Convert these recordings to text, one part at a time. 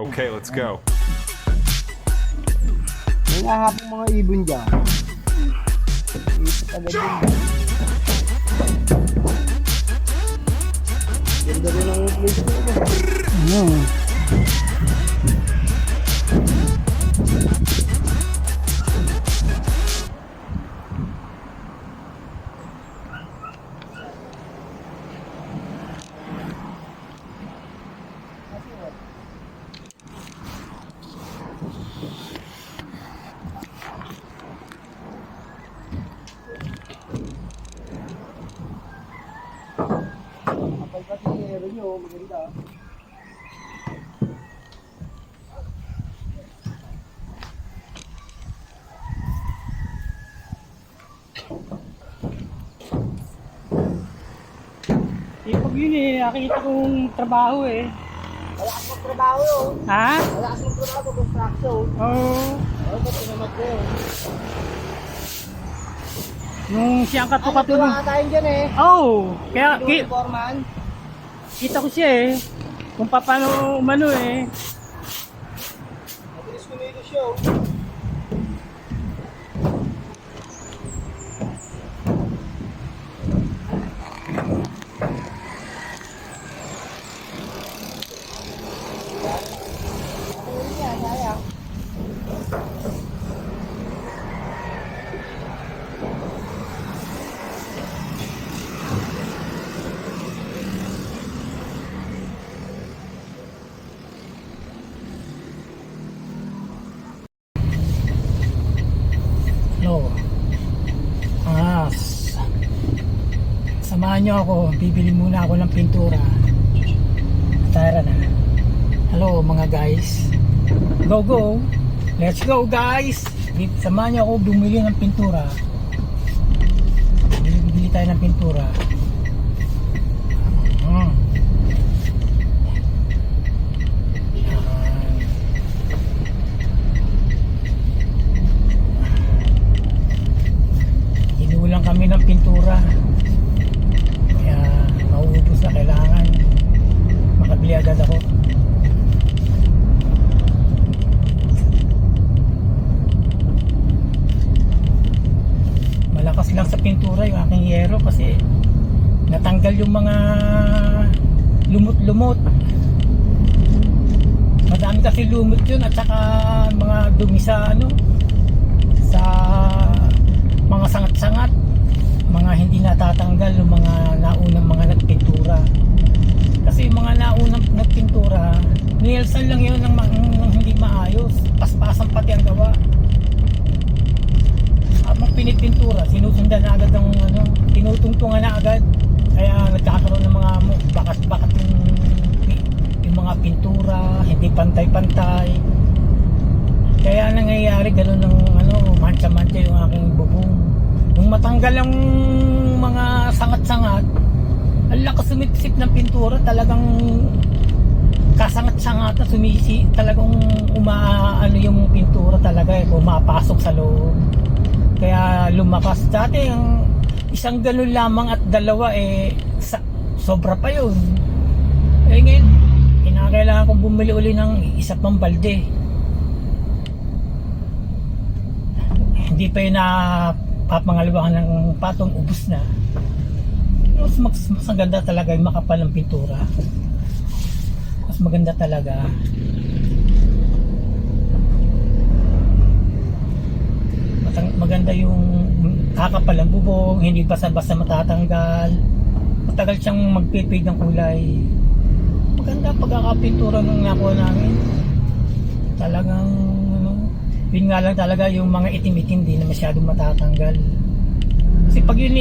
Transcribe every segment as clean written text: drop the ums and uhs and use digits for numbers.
Okay, let's go. May nahapong mga ibon dyan. Ipit agad yun. Ganda rin ang place ko. Kapag pati meron nyo, maganda. Pag yun nakikita kong trabaho Wala ka magtrabaho yun. Ha? Wala ka magtrabaho sa construction. Oo. Ano ba tinamad ko yun? Nung siyang katukatulong. Ano tayo dyan Kaya Foreman. kita ko siya kung paano umano Mabilis kumilos yun. Hello. Samahan niyo ako. Bibili muna ako ng pintura. Tara na. Hello mga guys. Go go. Let's go guys. Samahan niyo ako bumili ng pintura. Bibili tayo ng pintura. Hinulang kami ng pintura. Kaya mauubos na, kailangan makabili agad ako. Malakas lang sa pintura yung aking yero kasi natanggal yung mga lumot-lumot. Madami kasi lumot yun at saka mga dumi sa sa mga sangat-sangat, mga hindi natatanggal yung mga naunang mga nagpintura. Kasi yung mga naunang nagpintura, nilsan lang yun ng hindi maayos, paspasan pati ang gawa. At mga pinipintura, sinusundan na agad ang tinutungtungan na agad. Kaya nagkakaroon ng mga bakat-bakat yung mga pintura, hindi pantay-pantay. Kaya nangyayari gano'n ng mancha-mancha yung aking bubong. Nung matanggal ang mga sangat-sangat, ang lakas sumipsip ng pintura, talagang kasangat-sangat na talagang yung pintura talaga pumapasok sa loob. Kaya lumakas. Dati ang isang ganun lamang at dalawa sobra pa yun. Ngayon, kinakailangan kong bumili uli ng isa pang balde. Hindi pa yun papangalawakan ng patong, ubos na. Mas maganda talaga yung makapal ng pintura. Mas maganda talaga. Maganda yung kakapal ng bubong, hindi basta-basta matatanggal. Matagal siyang magpipid ng kulay. Maganda pagkakapintura nung nakuha namin. Talagang yun nga lang talaga yung mga itim-itim din na masyadong matatanggal. Kasi pag yun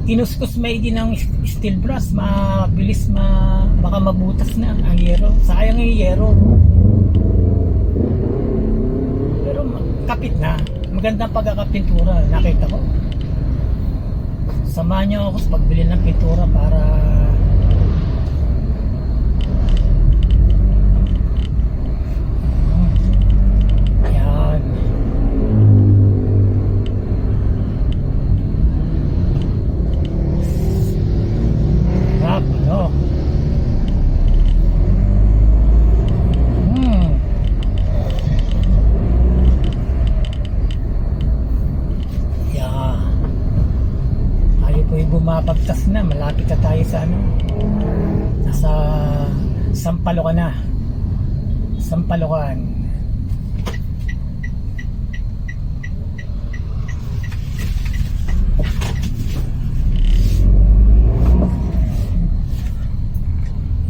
kinuskus maigi ng steel brass, mabilis baka mabutas na ang yero. Sayang yung yero. Pero kapit na. Magandang pagkakapintura, nakita ko. Samahan niyo ako sa pagbili ng pintura para Sampalocan na. Sampalocan.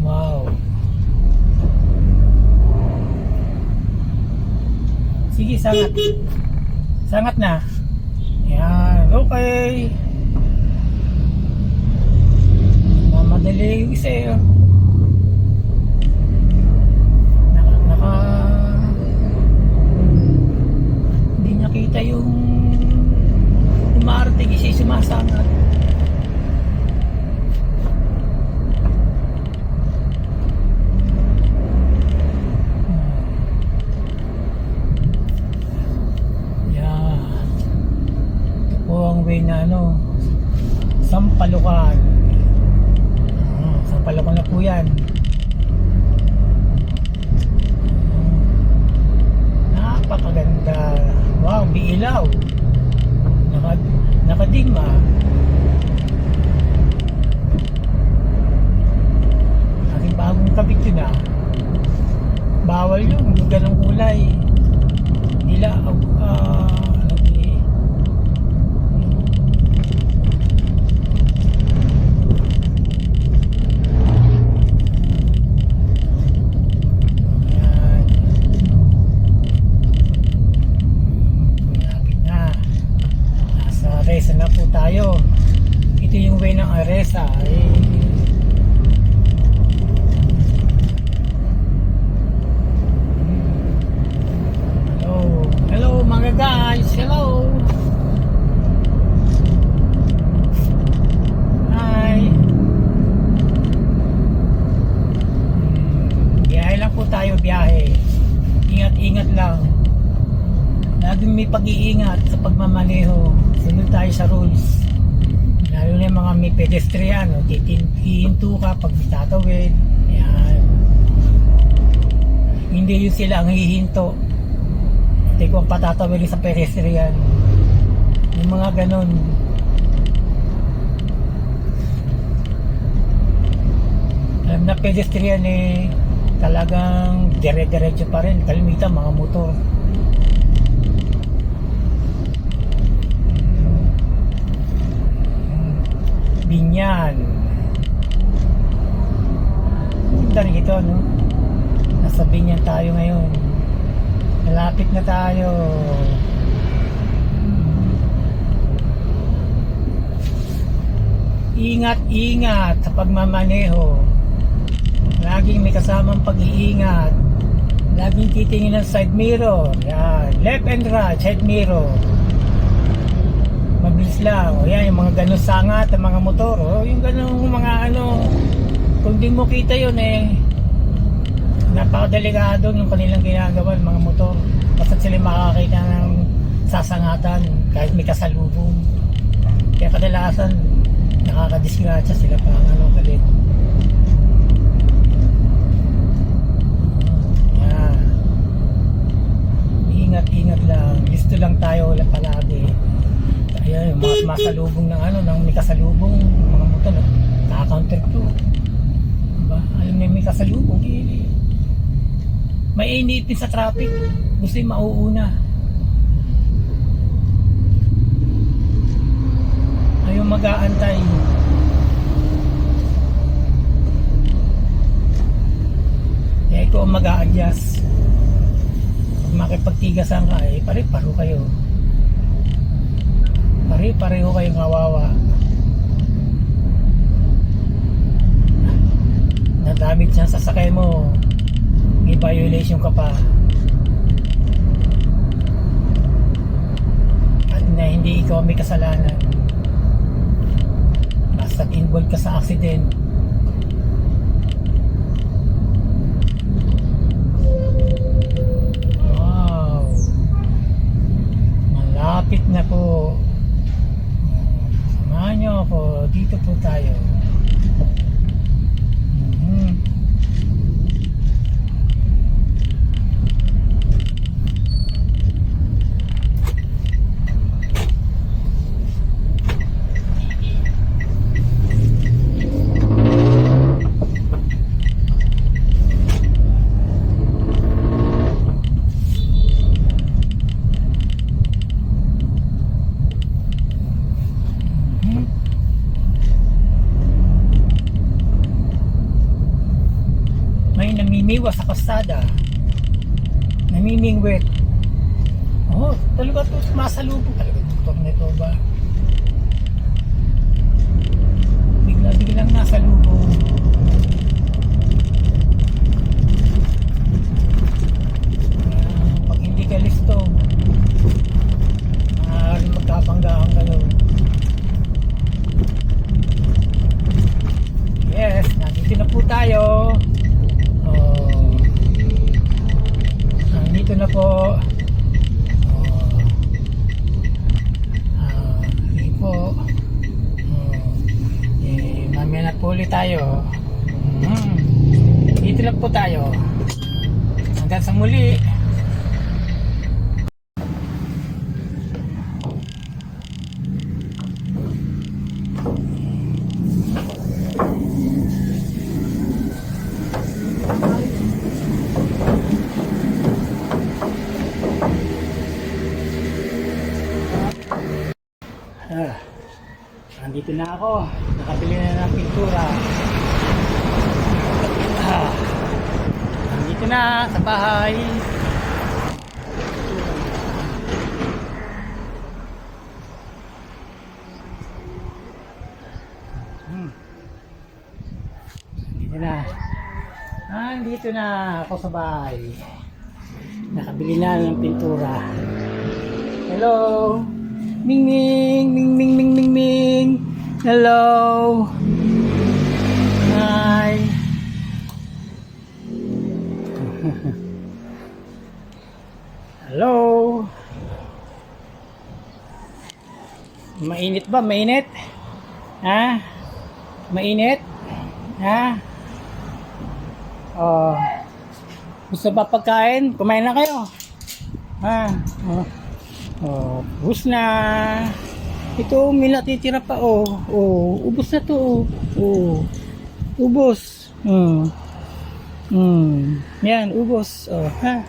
Wow. Sige, sangat. Sangat na. Yan, okay. Mamadali yung isa eh. Hindi niya kita yung umarte kasi sumasangat. Way na ano, Sampalocan. Sampalocan na po yan. Napakaganda. Wow, may ilaw. Nakadima. Aking bagong kabit yun ah. Bawal yung ganong kulay. Nila Aresa na po tayo. Ito yung way ng Aresa. Hello. Hello mga guys. Hello. Hi. Biyahe lang po tayo, biyahe. Ingat-ingat lang. Laging may pag-iingat sa pagmamaneho. Sunod tayo sa rules. Lalo na yung mga may pedestrian, hihinto ka pag may tatawid. Yan. Hindi yun sila ang hihinto. Hindi ko ang patatawid sa pedestrian. Yung mga ganon. Alam na pedestrian eh, talagang dire-diretso pa rin. Kalimitan mga motor. Binyan. Ganda rin ito, no? Nasa Binyan tayo ngayon. Malapit na tayo. Ingat-ingat sa pagmamaneho. Laging may kasamang pag-iingat. Laging titingin ng side mirror. Yan. Left and right, side mirror. Mabilis lang. O yan, yung mga ganun sangat ng mga motor. O yung ganun mga ano. Kung di mo kita yun eh, napakadelikado yung kanilang ginagawa ng mga motor. Basta sila makakita ng sasangatan kahit may kasalubong. Kaya kadalasan nakakadisgrasya sila pa ano, galit. Yan. Ingat-ingat lang. Listo lang tayo palagi. Ayan, yung mga masalubong ng ano, ng may kasalubong, mga motor, naka-counter to. Diba? Alam na may kasalubong, eh. May inipin sa traffic, gusto yung mauuna. Ayaw mag-aantay. Kaya ikaw ang mag-a-adjust. Pag makipagtigasan ka, eh, pare-paro kayo. Pare-pareho kayong kawawa. Nadamit siya sa sasakay mo, may violation ka pa. At na hindi ikaw may kasalanan. Basta involved ka sa accident. Wow. Malapit na po. Samahan nyo ako. Dito po tayo. namimiwas sa kasada, namimingwit. Oh, talaga ito, masalubong talaga tuktok nito ba? Biglang nasa lubong. Pag hindi ka listo, maaaring magkabanggaan ka daw. Yes, nandito na po tayo. Oh, nandito na po. Hindi po. Mamaya na po ulit tayo. Dito lang po tayo. Hanggang sa muli. Nandito na ako. Nakabili na ng pintura. Nandito na sa bahay. Nandito na. Nandito na ako sa bahay. Nakabili na ng pintura. Hello. Ming Ming, Ming Ming Ming Ming Ming. Hello. Hi. Hello. Mainit ba? Mainit? Ha? Mainit? Ha? Oh. Gusto ba pagkain? Kumain na kayo. Ha? Oh. Oh, ubos na. Ito, may natitira pa, oh. Oh, ubos na to, oh. Oh. Ubos. Yan, ubos. Oh, ha.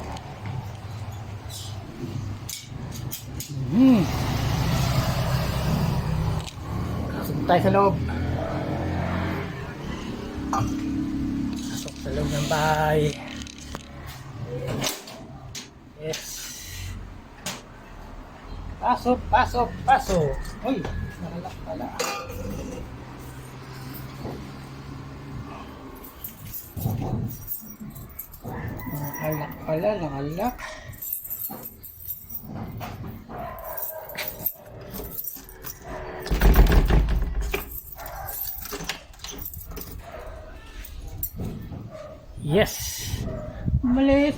Pasok tayo sa loob. Pasok sa loob ng bahay. Yes. Pasok, pasok, pasok. Uy, nakalak pala. Nakalak pala, nakalak. Yes. Umalis.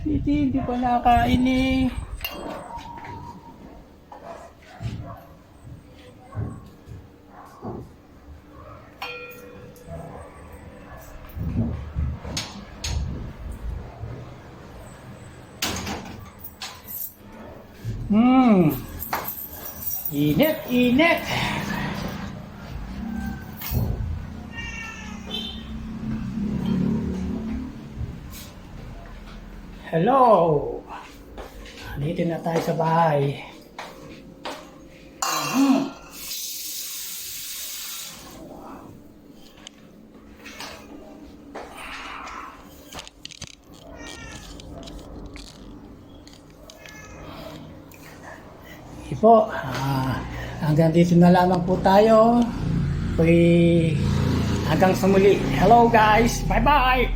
Hindi pa nakain eh. Init, init. Hello. Dito na tayo sa bahay. Po, hanggang dito na lamang po tayo. Hanggang sa muli. Hello guys, bye bye.